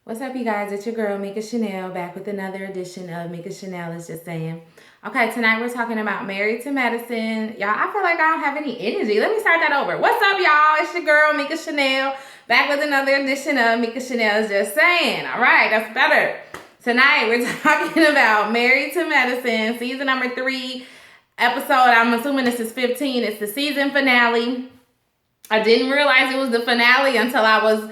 What's up, you guys? It's your girl, Mika Chanel, back with another edition of Mika Chanel is Just Saying. Okay, tonight we're talking about Married to Medicine. Y'all, I feel like I don't have any energy. Let me start that over. What's up, y'all? It's your girl, Mika Chanel, back with another edition of Mika Chanel is Just Saying. All right, that's better. Tonight we're talking about Married to Medicine, season number 3, episode, I'm assuming this is 15. It's the season finale. I didn't realize it was the finale until I was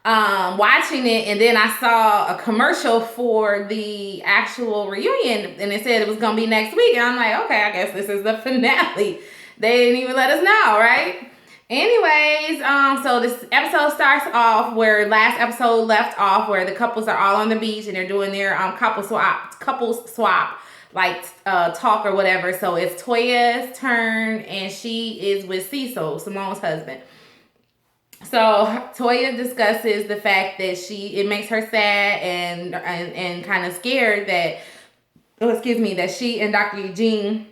watching it, and then I saw a commercial for the actual reunion, and it said it was gonna be next week, and I'm like, okay, I guess this is the finale. They didn't even let us know, right? Anyways, so this episode starts off where last episode left off, where the couples are all on the beach and they're doing their couples swap, like talk or whatever. So it's Toya's turn, and she is with Cecil, Simone's husband. So Toya discusses the fact that it makes her sad and kind of scared that, that she and Dr. Eugene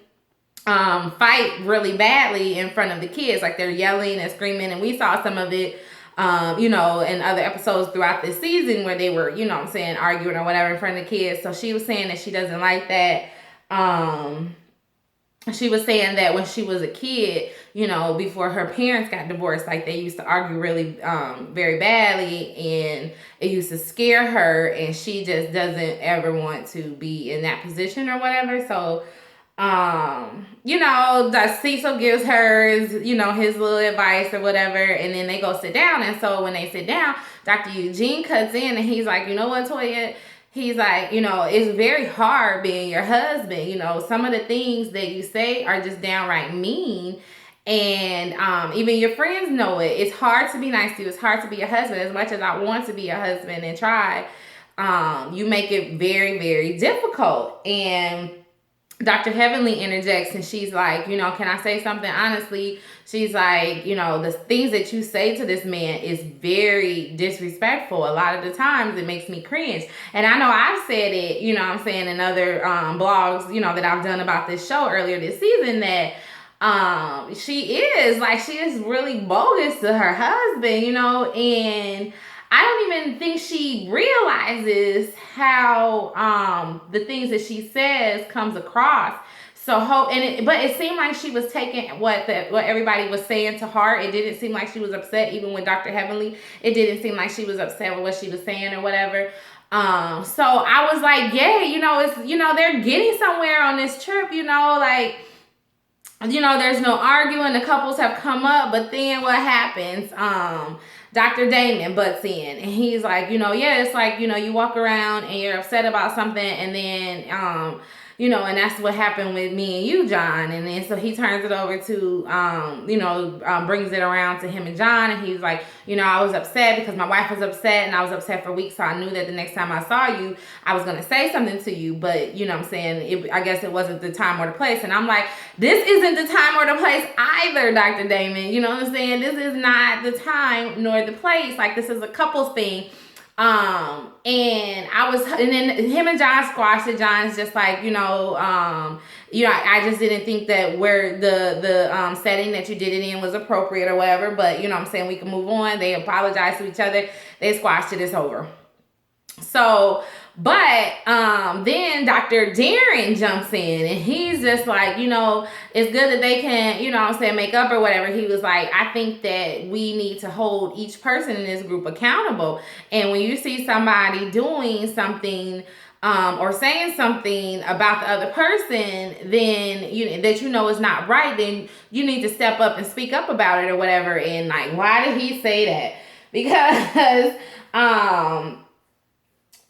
fight really badly in front of the kids. Like, they're yelling and screaming, and we saw some of it in other episodes throughout this season where they were, arguing or whatever in front of the kids. So she was saying that she doesn't like that. She was saying that when she was a kid, before her parents got divorced, like, they used to argue really very badly, and it used to scare her, and she just doesn't ever want to be in that position or whatever. So that Cecil gives her his little advice or whatever, and then they go sit down. And so when they sit down, Dr. Eugene cuts in, and he's like, you know what, Toya? He's like, it's very hard being your husband. Some of the things that you say are just downright mean. And even your friends know it. It's hard to be nice to you. It's hard to be a husband. As much as I want to be a husband and try, you make it very, very difficult. And Dr. Heavenly interjects, and she's like, can I say something honestly? She's like, the things that you say to this man is very disrespectful. A lot of the times it makes me cringe. And I know I've said it, in other blogs, that I've done about this show earlier this season, that she is really bogus to her husband, and I don't even think she realizes how the things that she says comes across. So but it seemed like she was taking what everybody was saying to heart. It didn't seem like she was upset, even with Dr. Heavenly. It didn't seem like she was upset with what she was saying or whatever. So I was like, yeah, they're getting somewhere on this trip, there's no arguing. The couples have come up, but then what happens? Dr. Damon butts in, and he's like, it's like, you walk around and you're upset about something, and then, and that's what happened with me and you, John. And then so he turns it over to, brings it around to him and John, and he's like, I was upset because my wife was upset, and I was upset for weeks, so I knew that the next time I saw you, I was going to say something to you, but, I guess it wasn't the time or the place. And I'm like, this isn't the time or the place either, Dr. Damon. You know what I'm saying? This is not the time nor the place. Like, this is a couples thing. And then him and John squashed it. John's just like, I just didn't think that where the setting that you did it in was appropriate or whatever, but we can move on. They apologized to each other. They squashed it. It's over. So, but then Dr. Darren jumps in, and he's just like, it's good that they can, make up or whatever. He was like, I think that we need to hold each person in this group accountable. And when you see somebody doing something or saying something about the other person, then that is not right, then you need to step up and speak up about it or whatever. And like, why did he say that? Because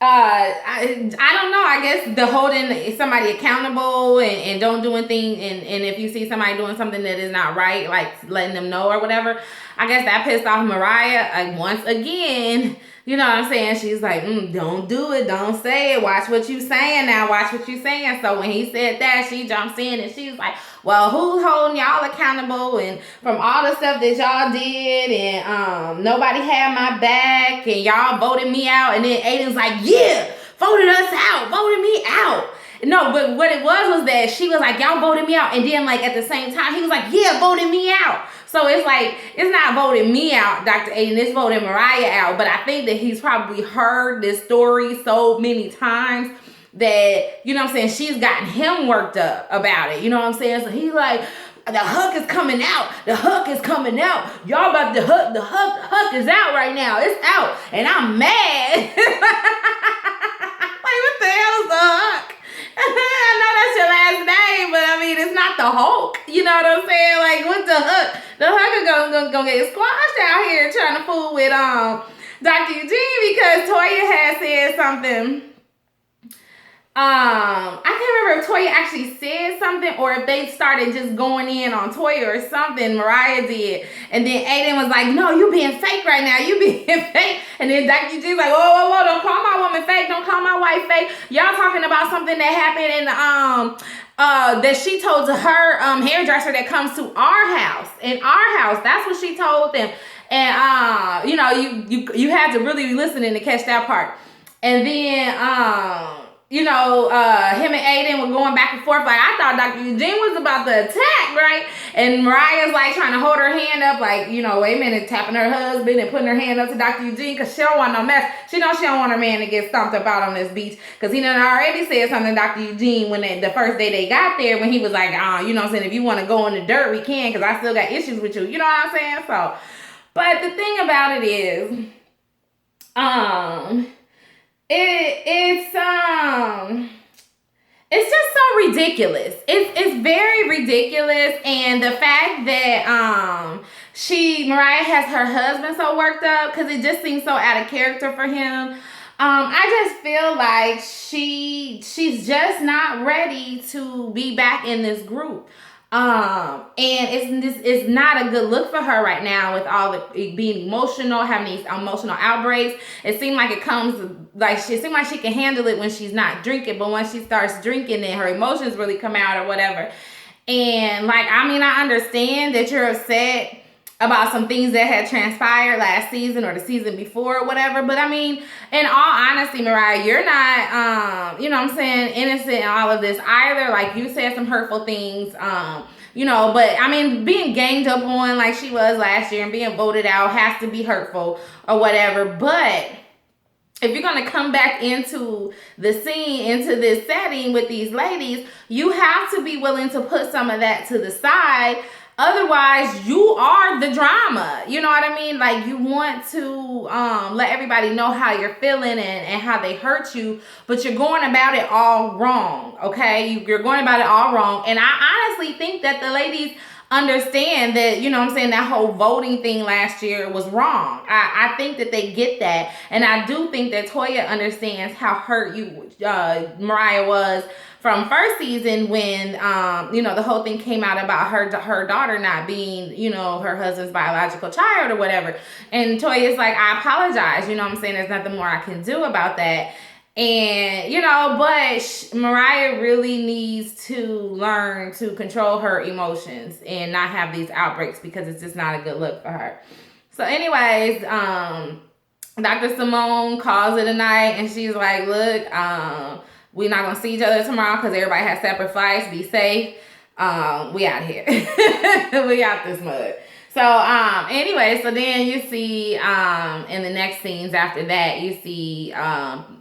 I don't know. I guess the holding somebody accountable and don't do anything, and if you see somebody doing something that is not right, like letting them know or whatever, I guess that pissed off Mariah. Like, once again, you know what I'm saying? She's like, don't do it. Don't say it. Watch what you saying now. Watch what you saying. So when he said that, she jumps in and she's like, well, who's holding y'all accountable? And from all the stuff that y'all did, and nobody had my back, and y'all voted me out. And then Aiden's like, yeah, voted us out, voted me out. no, but what it was that she was like, y'all voted me out. And then like at the same time, he was like, yeah, voted me out. So it's like, it's not voting me out, Dr. Aiden, it's voting Mariah out. But I think that he's probably heard this story so many times that, you know what I'm saying, she's gotten him worked up about it. You know what I'm saying? So he's like, the hook is coming out. The hook is coming out. Y'all about the hook is out right now. It's out. And I'm mad. Like, what the hell's the hook? I know that's your last name, but I mean, it's not the Hulk. You know what I'm saying? Like, what's the hook? The hook is gonna get squashed out here trying to fool with Dr. Eugene because Toya had said something. I can't remember if Toya actually said something or if they started just going in on Toya or something. Mariah did. And then Aiden was like, no, you being fake right now. You being fake. And then Dr. G's like, whoa, don't call my woman fake. Don't call my wife fake. Y'all talking about something that happened in that she told to her hairdresser that comes to our house. In our house. That's what she told them. And you know, you had to really be listening to catch that part. And then you know, him and Aiden were going back and forth. Like, I thought Dr. Eugene was about to attack, right? And Mariah's like trying to hold her hand up, like, you know, wait a minute, tapping her husband and putting her hand up to Dr. Eugene because she don't want no mess. She knows she don't want her man to get stomped up out on this beach because he done already said something to Dr. Eugene when the first day they got there when he was like, you know what I'm saying, if you want to go in the dirt, we can because I still got issues with you. You know what I'm saying? So, but the thing about it is, it's just so ridiculous. It's very ridiculous, and the fact that Mariah has her husband so worked up because it just seems so out of character for him. I just feel like she's just not ready to be back in this group. And it's not a good look for her right now with all the being emotional, having these emotional outbreaks. It seems like it seems like she can handle it when she's not drinking, but once she starts drinking, then her emotions really come out or whatever. And like, I mean, I understand that you're upset about some things that had transpired last season or the season before or whatever. But I mean, in all honesty, Mariah, you're not, you know what I'm saying, innocent in all of this either. Like, you said some hurtful things, you know, but I mean, being ganged up on like she was last year and being voted out has to be hurtful or whatever. But if you're going to come back into the scene, into this setting with these ladies, you have to be willing to put some of that to the side. Otherwise, you are the drama. You know what I mean? Like, you want to let everybody know how you're feeling and how they hurt you, but you're going about it all wrong, okay? You're going about it all wrong. And I honestly think that the ladies understand that, you know what I'm saying, that whole voting thing last year was wrong. I think that they get that. And I do think that Toya understands how hurt Mariah was from first season when, you know, the whole thing came out about her daughter not being, you know, her husband's biological child or whatever. And Toya's like, I apologize. You know what I'm saying? There's nothing more I can do about that. And, you know, but Mariah really needs to learn to control her emotions and not have these outbreaks because it's just not a good look for her. So anyways, Dr. Simone calls it a night and she's like, look, we're not going to see each other tomorrow because everybody has separate flights. Be safe. We out here. We out this mud. So, anyway, so then you see, in the next scenes after that, you see,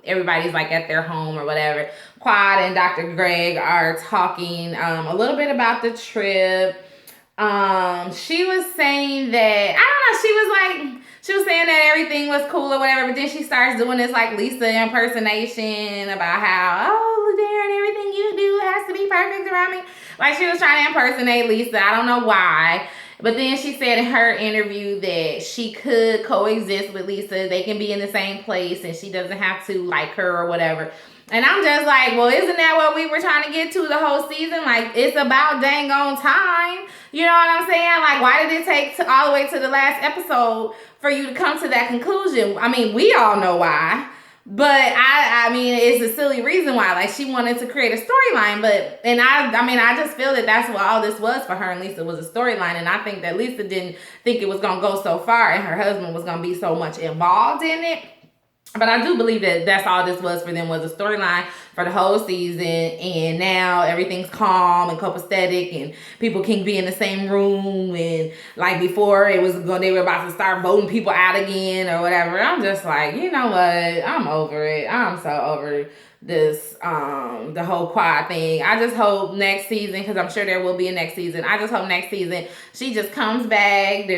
everybody's like at their home or whatever. Quad and Dr. Greg are talking, a little bit about the trip. She was saying that, I don't know, she was saying that everything was cool or whatever, but then she starts doing this like Lisa impersonation about how, oh, Darren, everything you do has to be perfect around me. Like, she was trying to impersonate Lisa. I don't know why. But then she said in her interview that she could coexist with Lisa. They can be in the same place and she doesn't have to like her or whatever. And I'm just like, well, isn't that what we were trying to get to the whole season? Like, it's about dang on time. You know what I'm saying? Like, why did it take all the way to the last episode for you to come to that conclusion? I mean, we all know why. But I mean, it's a silly reason why. Like, she wanted to create a storyline, I just feel that that's what all this was for her and Lisa, was a storyline. And I think that Lisa didn't think it was gonna go so far, and her husband was gonna be so much involved in it. But I do believe that that's all this was for them, was a storyline for the whole season. And now everything's calm and copacetic, and people can be in the same room. And like before, it was going, they were about to start voting people out again or whatever. I'm just like, you know what? I'm over it. I'm so over this the whole quad thing. I just hope next season, because I'm sure there will be a next season, I just hope next season she just comes back.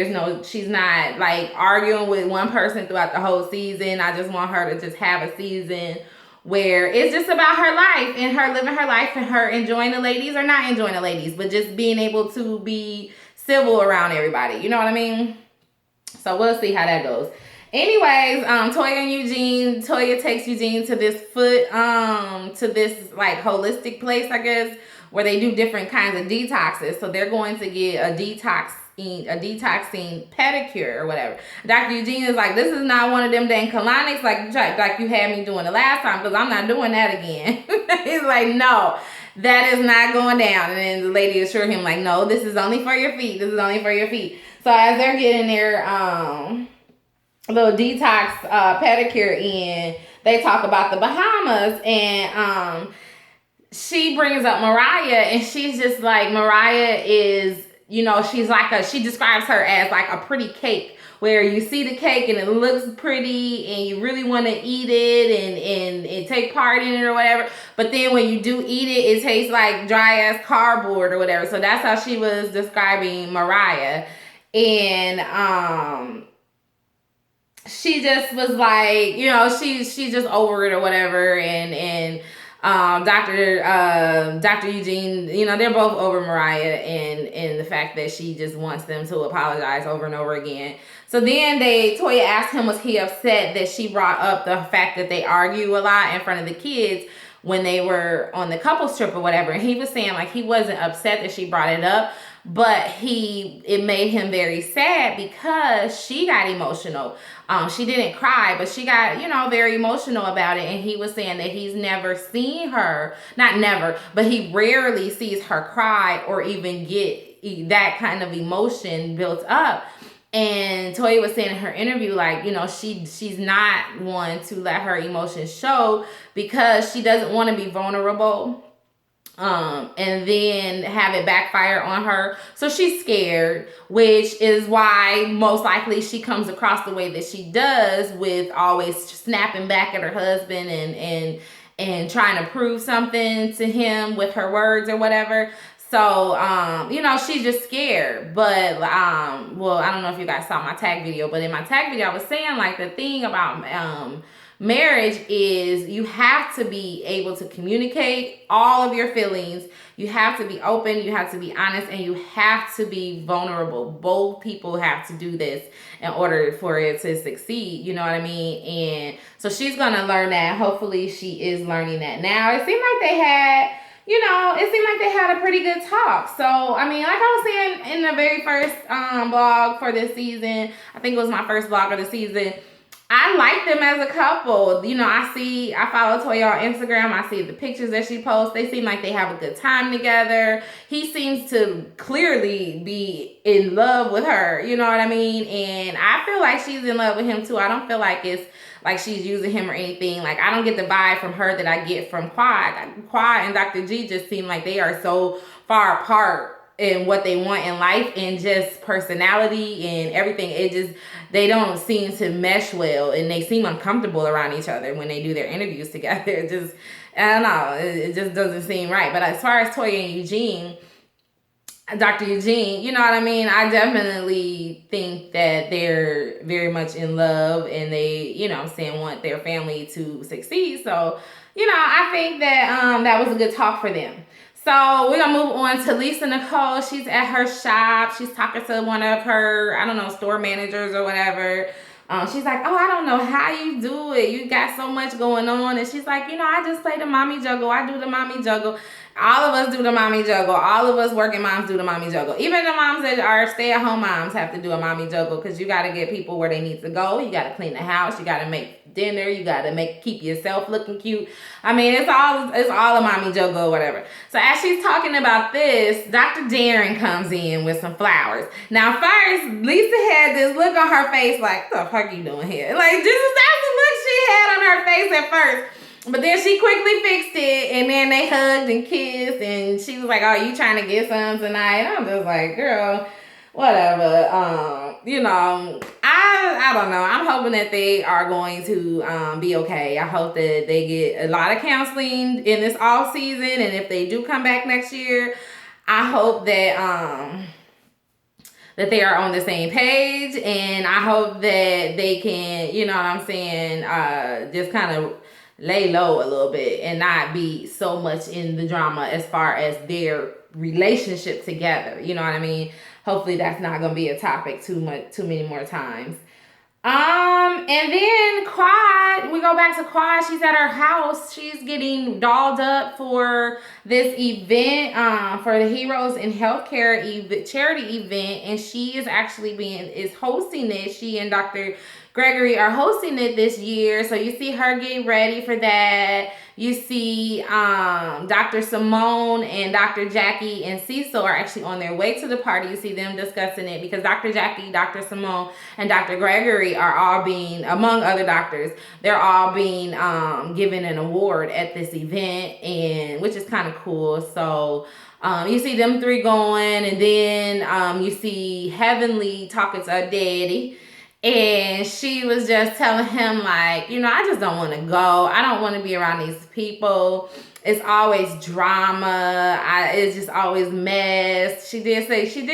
She's not like arguing with one person throughout the whole season. I just want her to just have a season where it's just about her life and her living her life and her enjoying the ladies, or not enjoying the ladies, but just being able to be civil around everybody. You know what I mean? So we'll see how that goes. Anyways, Toya and Eugene, Toya takes Eugene to this to this like holistic place, I guess, where they do different kinds of detoxes. So they're going to get a detoxing pedicure or whatever. Dr. Eugene is like, this is not one of them dang colonics like you had me doing the last time, because I'm not doing that again. He's like, no, that is not going down. And then the lady assured him like, no, this is only for your feet. This is only for your feet. So as they're getting their little detox pedicure in, they talk about the Bahamas, and she brings up Mariah, and she's just like, Mariah is, you know, she's like she describes her as like a pretty cake, where you see the cake and it looks pretty and you really want to eat it and take part in it or whatever, but then when you do eat it, it tastes like dry ass cardboard or whatever. So that's how she was describing Mariah. And she just was like, you know, she's just over it or whatever. And Dr. Eugene, you know, they're both over Mariah and the fact that she just wants them to apologize over and over again. So then Toya asked him, was he upset that she brought up the fact that they argue a lot in front of the kids when they were on the couples trip or whatever. And he was saying like he wasn't upset that she brought it up, but it made him very sad because she got emotional. She didn't cry, but she got, you know, very emotional about it. And he was saying that he's never seen her, not never, but he rarely sees her cry or even get that kind of emotion built up. And Toya was saying in her interview, like, you know, she's not one to let her emotions show because she doesn't want to be vulnerable. And then have it backfire on her. So she's scared, which is why most likely she comes across the way that she does, with always snapping back at her husband and trying to prove something to him with her words or whatever. So, you know, she's just scared. But, well, I don't know if you guys saw my tag video, but in my tag video, I was saying, like, the thing about, marriage is you have to be able to communicate all of your feelings. You have to be open, you have to be honest, and you have to be vulnerable. Both people have to do this in order for it to succeed. You know what I mean? And so she's going to learn that. Hopefully she is learning that now. It seemed like they had, you know, it seemed like they had a pretty good talk. So, I mean, like I was saying in the very first blog for this season, I think it was my first blog of the season, I like them as a couple. You know, I follow Toya on Instagram. I see the pictures that she posts. They seem like they have a good time together. He seems to clearly be in love with her. You know what I mean? And I feel like she's in love with him too. I don't feel like it's like she's using him or anything. Like, I don't get the vibe from her that I get from Quad. Quad and Dr. G just seem like they are so far apart in what they want in life and just personality and everything. They don't seem to mesh well, and they seem uncomfortable around each other when they do their interviews together. I don't know, it just doesn't seem right. But as far as Toya and Eugene, Dr. Eugene, you know what I mean? I definitely think that they're very much in love, and they, you know what I'm saying, want their family to succeed. So, you know, I think that that was a good talk for them. So we're going to move on to Lisa Nicole. She's at her shop. She's talking to one of her, I don't know, store managers or whatever. She's like, oh, I don't know how you do it. You got so much going on. And she's like, you know, I just play the mommy juggle. I do the mommy juggle. All of us do the mommy juggle. All of us working moms do the mommy juggle. Even the moms that are stay-at-home moms have to do a mommy juggle, because you got to get people where they need to go. You got to clean the house. You got to make dinner. You got to keep yourself looking cute. I mean, it's all a mommy juggle or whatever. So as she's talking about this, Dr. Darren comes in with some flowers. Now, first, Lisa had this look on her face like, what the fuck you doing here? Like, that's the look she had face at first. But then she quickly fixed it, and then they hugged and kissed, and she was like, "Oh, you trying to get some tonight?" And I'm just like, "Girl, whatever." You know, I don't know. I'm hoping that they are going to be okay. I hope that they get a lot of counseling in this off season, and if they do come back next year, I hope that that they are on the same page, and I hope that they can, you know what I'm saying, just kind of lay low a little bit and not be so much in the drama as far as their relationship together. You know what I mean? Hopefully that's not gonna be a topic too many more times. And then Quad, we go back to Quad. She's at her house. She's getting dolled up for this event, for the Heroes in Healthcare charity event, and she is actually is hosting it. She and Dr. Gregory are hosting it this year. So you see her getting ready for that. You see Dr. Simone and Dr. Jackie and Cecil are actually on their way to the party. You see them discussing it because Dr. Jackie, Dr. Simone, and Dr. Gregory are all being, among other doctors, they're all being given an award at this event, and which is kind of cool. So you see them three going, and then you see Heavenly talking to her daddy. And she was just telling him, like, you know, I just don't want to go. I don't want to be around these people. It's always drama. It's just always mess. She did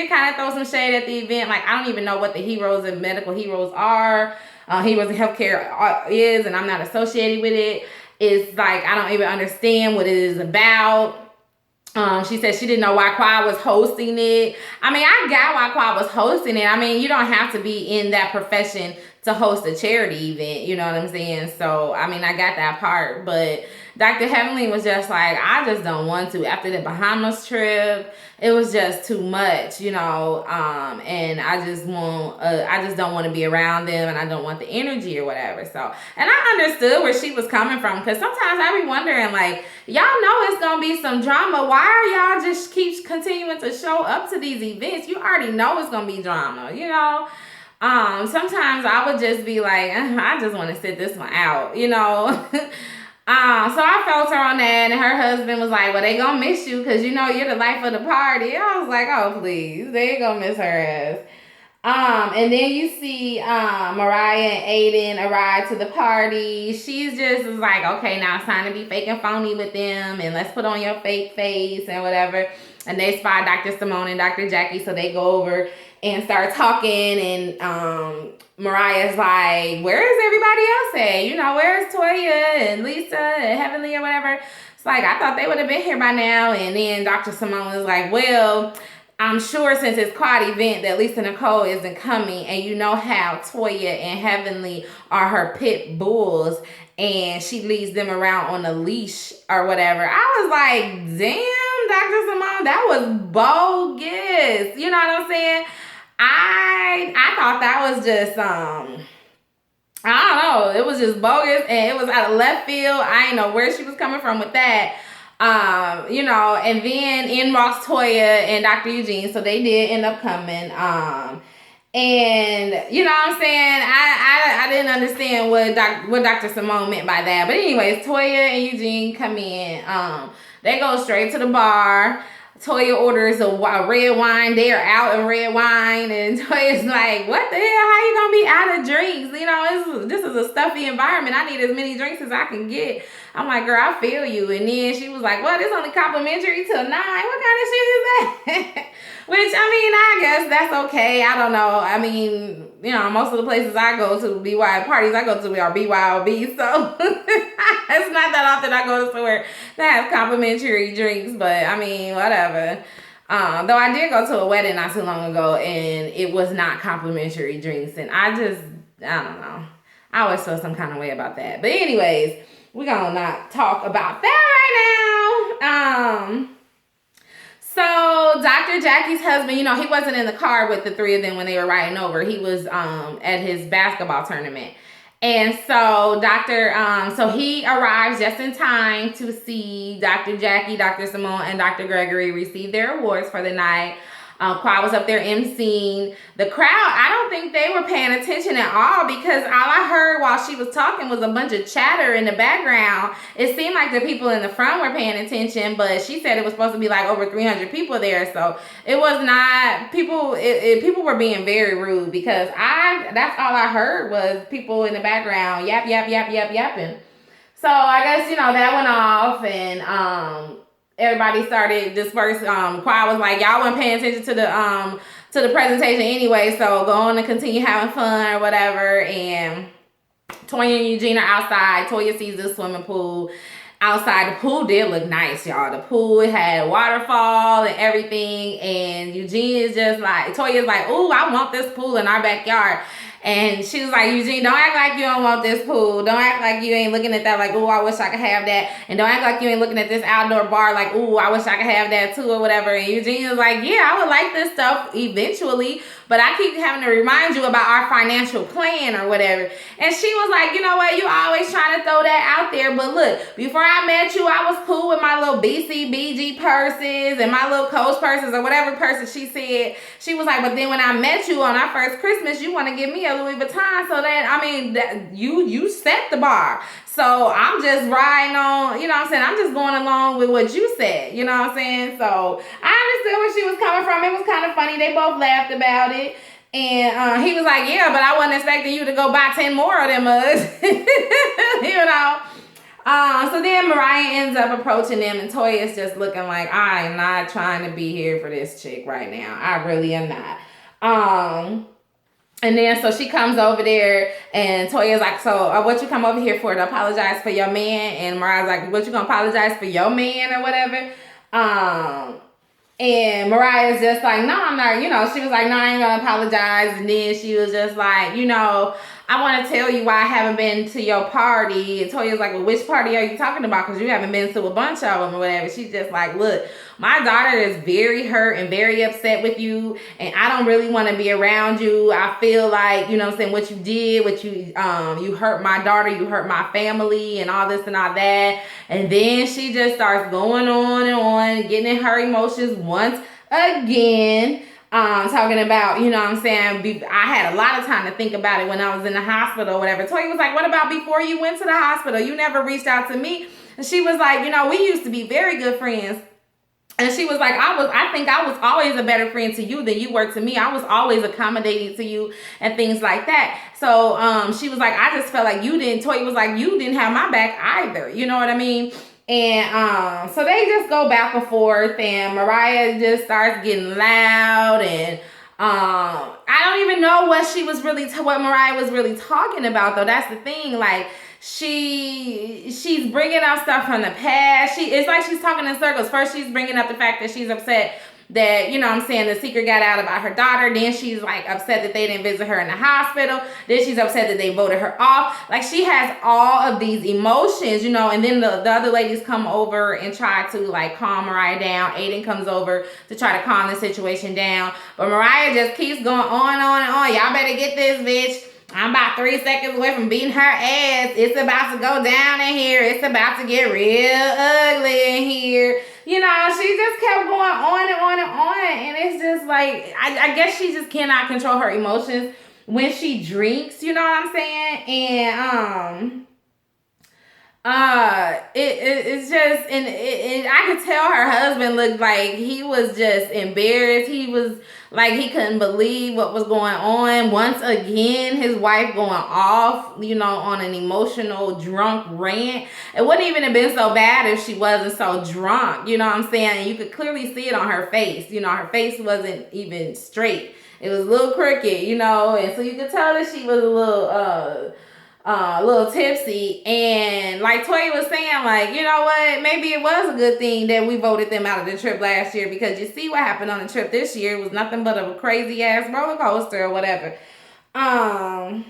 kind of throw some shade at the event. Like, I don't even know what the Heroes and Medical Heroes are. Heroes in Healthcare is, and I'm not associated with it. It's like, I don't even understand what it is about. She said she didn't know why Quad was hosting it. I mean, I got why Quad was hosting it. I mean, you don't have to be in that profession to host a charity event. You know what I'm saying? So, I mean, I got that part. But Dr. Heavenly was just like, I just don't want to. After the Bahamas trip, it was just too much, you know. And I just don't want to be around them, and I don't want the energy or whatever. So, and I understood where she was coming from, because sometimes I be wondering, like, y'all know it's gonna be some drama. Why are y'all just keep continuing to show up to these events? You already know it's gonna be drama, you know. Sometimes I would just be like, I just want to sit this one out, you know. So I felt her on that, and her husband was like, well, they gonna miss you because, you know, you're the life of the party. And I was like, oh, please, they ain't gonna miss her ass. And then you see Mariah and Aiden arrive to the party. She's just like, okay, now it's time to be fake and phony with them, and let's put on your fake face and whatever. And they spot Dr. Simone and Dr. Jackie, so they go over and start talking, and Mariah's like, where is everybody else at? You know, where's Toya and Lisa and Heavenly or whatever? It's like, I thought they would have been here by now. And then Dr. Simone is like, well, I'm sure since it's Quad event that Lisa Nicole isn't coming, and you know how Toya and Heavenly are her pit bulls, and she leads them around on a leash or whatever. I was like, damn, Dr. Simone, that was bogus. You know what I'm saying? I thought that was just I don't know, it was just bogus, and it was out of left field. I didn't know where she was coming from with that. You know, and then in walks Toya and Dr. Eugene, so they did end up coming. And you know what I'm saying? I didn't understand what Dr. Simone meant by that. But anyways, Toya and Eugene come in. They go straight to the bar. Toya orders a red wine. They are out of red wine, and Toya's like, what the hell? How you gonna be out of drinks? You know, this is a stuffy environment. I need as many drinks as I can get. I'm like, girl, I feel you. And then she was like, well, this only complimentary till 9. What kind of shit is that? Which, I mean, I guess that's okay. I don't know. I mean, you know, most of the places I go to, parties I go to are BYOB. So it's not that often I go to somewhere that has complimentary drinks. But, I mean, whatever. Though I did go to a wedding not too long ago, and it was not complimentary drinks. And I don't know. I always feel some kind of way about that. But anyways, we're gonna not talk about that right now. So Dr. Jackie's husband, you know, he wasn't in the car with the three of them when they were riding over. He was at his basketball tournament. And so so he arrives just in time to see Dr. Jackie, Dr. Simone, and Dr. Gregory receive their awards for the night. Quad was up there emceeing. The crowd, I don't think they were paying attention at all, because all I heard while she was talking was a bunch of chatter in the background. It seemed like the people in the front were paying attention, but she said it was supposed to be like over 300 people there, so it was not people. People were being very rude, because that's all I heard was people in the background yapping. So I guess, that went off, and everybody started dispersing. Choir was like, y'all weren't paying attention to the presentation anyway, so go on and continue having fun or whatever. And Toya and Eugene are outside. Toya sees this swimming pool outside. The pool did look nice, y'all. The pool had waterfall and everything, and Eugene is just like, Toya's like, ooh, I want this pool in our backyard. And she was like, Eugene, don't act like you don't want this pool. Don't act like you ain't looking at that like, ooh, I wish I could have that. And don't act like you ain't looking at this outdoor bar like, ooh, I wish I could have that too, or whatever. And Eugene was like, yeah, I would like this stuff eventually, but I keep having to remind you about our financial plan or whatever. And she was like, you know what, you always trying to throw that out there, but look, before I met you, I was cool with my little BCBG purses and my little Coach purses or whatever purses she said. She was like, but then when I met you on our first Christmas, you want to give me a Louis Vuitton, so that you set the bar. So I'm just riding on, I'm just going along with what you said, you know what I'm saying? So I understood where she was coming from. It was kind of funny. They both laughed about it. And he was like, yeah, but I wasn't expecting you to go buy 10 more of them mugs. So then Mariah ends up approaching them, and Toya is just looking like, I am not trying to be here for this chick right now. I really am not. And then so she comes over there, and Toya's like, so what you come over here for, to apologize for your man? And Mariah's like, what you gonna apologize for your man or whatever? And Mariah's just like, no, I'm not, she was like, no, I ain't gonna apologize. And then she was just like, I want to tell you why I haven't been to your party. And Toya's like, well, which party are you talking about? Because you haven't been to a bunch of them or whatever. She's just like, look, my daughter is very hurt and very upset with you, and I don't really want to be around you. I feel like, what you did, you hurt my daughter, you hurt my family, and all this and all that. And then she just starts going on and on, getting in her emotions once again. Talking about, I had a lot of time to think about it when I was in the hospital or whatever. Toya was like, what about before you went to the hospital? You never reached out to me. And she was like, we used to be very good friends. And she was like, I think I was always a better friend to you than you were to me. I was always accommodating to you and things like that. So she was like, I just felt like Toya was like, you didn't have my back either. You know what I mean? And so they just go back and forth, and Mariah just starts getting loud, and I don't even know what Mariah was really talking about, though. That's the thing. Like, she's bringing up stuff from the past. It's like she's talking in circles. First, she's bringing up the fact that she's upset that, the secret got out about her daughter. Then she's like upset that they didn't visit her in the hospital. Then she's upset that they voted her off. Like, she has all of these emotions, and then the other ladies come over and try to like calm Mariah down. Aiden comes over to try to calm the situation down. But Mariah just keeps going on and on. Y'all better get this, bitch. I'm about 3 seconds away from beating her ass. It's about to go down in here. It's about to get real ugly in here. She just kept going on and on and on. And it's just like, I guess she just cannot control her emotions when she drinks. You know what I'm saying? And it's just, and I could tell her husband looked like he was just embarrassed. He was like, he couldn't believe what was going on. Once again, his wife going off, on an emotional drunk rant. It wouldn't even have been so bad if she wasn't so drunk. You know what I'm saying? And you could clearly see it on her face. Her face wasn't even straight. It was a little crooked, and so you could tell that she was a little tipsy. And like Toya was saying, like, you know what, maybe it was a good thing that we voted them out of the trip last year, because you see what happened on the trip this year. It was nothing but a crazy ass roller coaster or whatever. I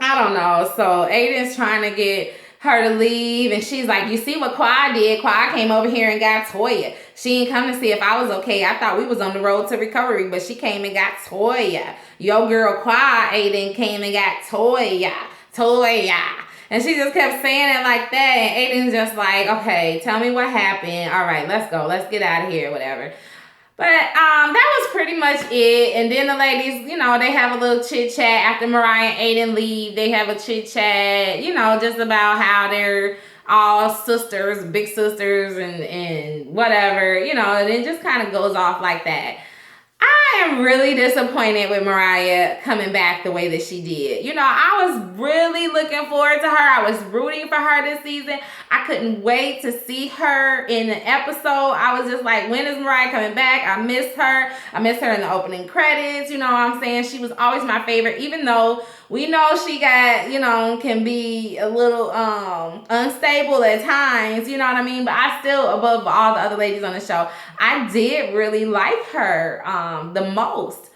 don't know. So Aiden's trying to get her to leave, and she's like, you see what Quad did? Quad came over here and got Toya. She didn't come to see if I was okay. I thought we was on the road to recovery, but she came and got Toya. Your girl Quad, Aiden, came and got Toya. And she just kept saying it like that, and Aiden's just like, okay, tell me what happened. All right, let's go. Let's get out of here, whatever. But that was pretty much it. And then the ladies, you know, they have a little chit chat after Mariah and Aiden leave. They have a chit chat, you know, just about how they're all sisters, big sisters, and whatever, you know, and it just kind of goes off like that. I am really disappointed with Mariah coming back the way that she did. You know, I was really looking forward to her. I was rooting for her this season. I couldn't wait to see her in an episode. I was just like, when is Mariah coming back? I missed her. I missed her in the opening credits. You know what I'm saying? She was always my favorite, even though we know she got, you know, can be a little unstable at times, you know what I mean? But I still, above all the other ladies on the show, I did really like her the most.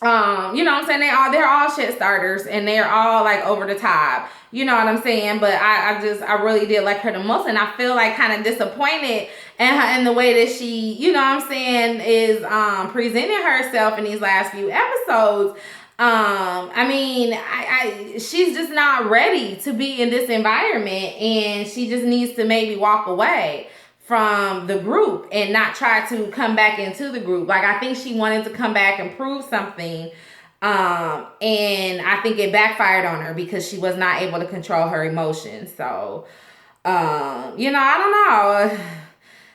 You know what I'm saying? They're all shit starters and they're all like over the top. You know what I'm saying? But I really did like her the most, and I feel like kind of disappointed in the way that she, you know what I'm saying, is presenting herself in these last few episodes. I mean, she's just not ready to be in this environment, and she just needs to maybe walk away from the group and not try to come back into the group. Like, I think she wanted to come back and prove something, and I think it backfired on her because she was not able to control her emotions. So, you know, I don't know.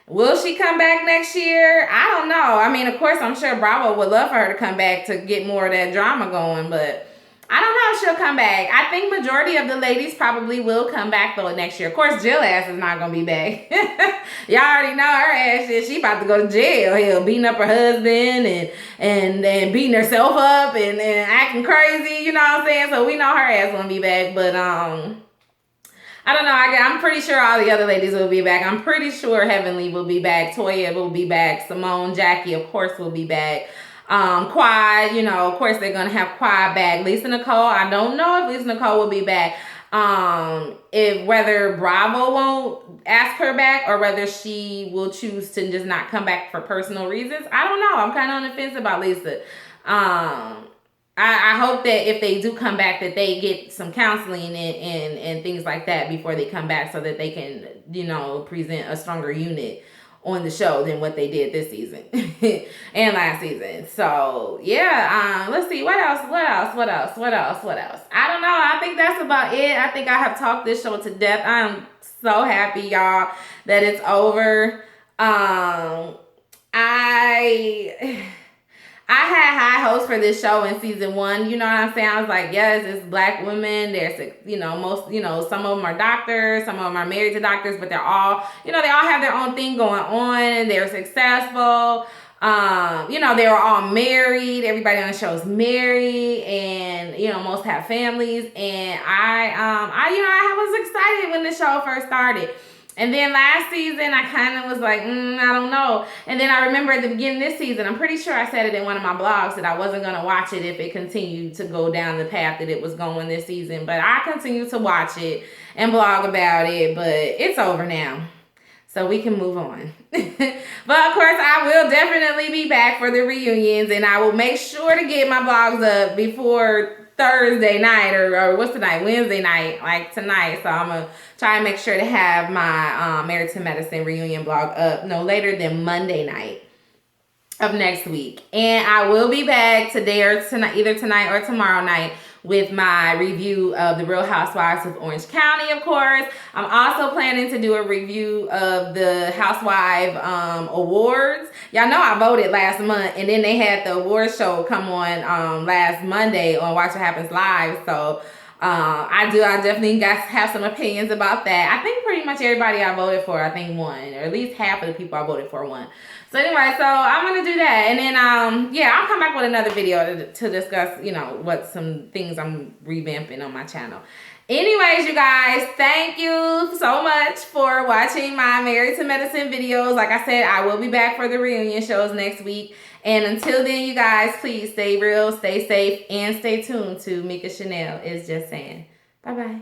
Will she come back next year? I don't know. I mean, of course, I'm sure Bravo would love for her to come back to get more of that drama going, but I don't know if she'll come back. I think majority of the ladies probably will come back, though, next year. Of course, Jill ass is not going to be back. Y'all already know her ass shit. She about to go to jail. Hell, beating up her husband and beating herself up and acting crazy. You know what I'm saying? So we know her ass won't be back, but I don't know. I'm pretty sure all the other ladies will be back. I'm pretty sure Heavenly will be back. Toya will be back. Simone, Jackie, of course, will be back. Quad, you know, of course, they're going to have Quad back. Lisa Nicole, I don't know if Lisa Nicole will be back. If whether Bravo won't ask her back or whether she will choose to just not come back for personal reasons. I don't know. I'm kind of on the fence about Lisa. I hope that if they do come back that they get some counseling and things like that before they come back so that they can, you know, present a stronger unit on the show than what they did this season and last season. So, yeah, let's see. What else? I don't know. I think that's about it. I think I have talked this show to death. I'm so happy, y'all, that it's over. I had high hopes for this show in season 1. You know what I'm saying? I was like, yes, it's black women. There's, you know, some of them are doctors. Some of them are married to doctors, but they're all, you know, they all have their own thing going on. They're successful. You know, they were all married. Everybody on the show is married, and, you know, most have families. And I was excited when the show first started. And then last season, I kind of was like, I don't know. And then I remember at the beginning of this season, I'm pretty sure I said it in one of my blogs that I wasn't going to watch it if it continued to go down the path that it was going this season. But I continue to watch it and blog about it. But it's over now, so we can move on. But of course, I will definitely be back for the reunions. And I will make sure to get my blogs up before Thursday night or what's tonight? Wednesday night, like tonight. So I'm going to try and make sure to have my Married to Medicine reunion blog up no later than Monday night of next week. And I will be back today or tonight, either tonight or tomorrow night, with my review of The Real Housewives of Orange County, of course. I'm also planning to do a review of the Housewife Awards. Y'all know I voted last month, and then they had the awards show come on last Monday on Watch What Happens Live. So I definitely have some opinions about that. I think pretty much everybody I voted for, I think, won, or at least half of the people I voted for won. So anyway, so I'm going to do that. And then, yeah, I'll come back with another video to discuss, you know, what some things I'm revamping on my channel. Anyways, you guys, thank you so much for watching my Married to Medicine videos. Like I said, I will be back for the reunion shows next week. And until then, you guys, please stay real, stay safe, and stay tuned to Mika Chanel Is Just Saying. Bye-bye.